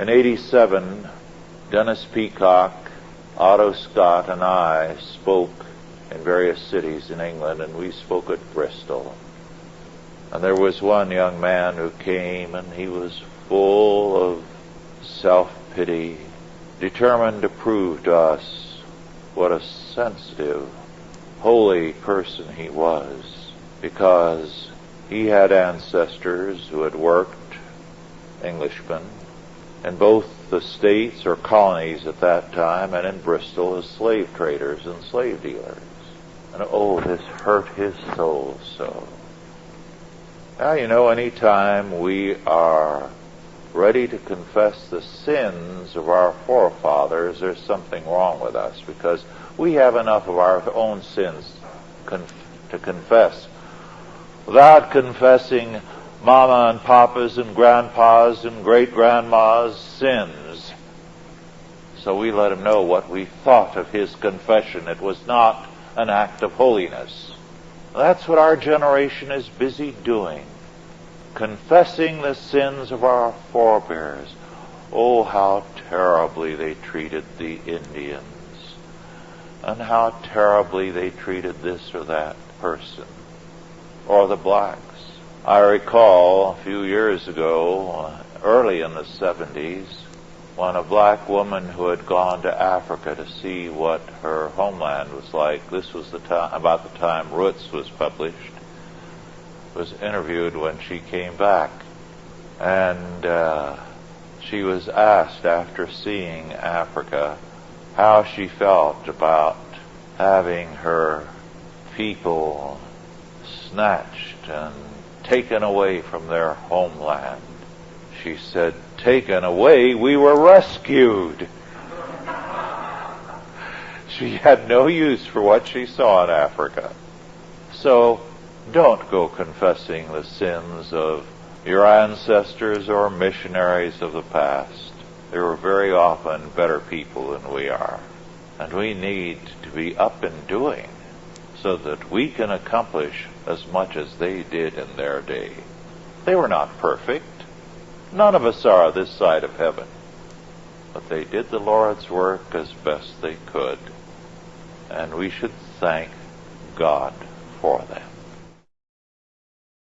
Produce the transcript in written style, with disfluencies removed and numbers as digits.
In '87, Dennis Peacock, Otto Scott, and I spoke in various cities in England, and we spoke at Bristol. And there was one young man who came, and he was full of self-pity, determined to prove to us what a sensitive, holy person he was, because he had ancestors who had worked, Englishmen, in both the states or colonies at that time and in Bristol as slave traders and slave dealers. And oh, this hurt his soul so. Now, you know, any time we are ready to confess the sins of our forefathers, there's something wrong with us, because we have enough of our own sins to confess without confessing Mama and Papa's and Grandpa's and great-grandma's sins. So we let him know what we thought of his confession. It was not an act of holiness. That's what our generation is busy doing, confessing the sins of our forebears. Oh, how terribly they treated the Indians, and how terribly they treated this or that person, or the blacks. I recall a few years ago, early in the 70s, when a black woman who had gone to Africa to see what her homeland was like, this was the time, about the time Roots was published, was interviewed when she came back. And she was asked, after seeing Africa, how she felt about having her people snatched and taken away from their homeland. She said, "Taken away? We were rescued." She had no use for what she saw in Africa. So don't go confessing the sins of your ancestors or missionaries of the past. They were very often better people than we are. And we need to be up and doing so that we can accomplish as much as they did in their day. They were not perfect. None of us are this side of heaven. But they did the Lord's work as best they could. And we should thank God for them.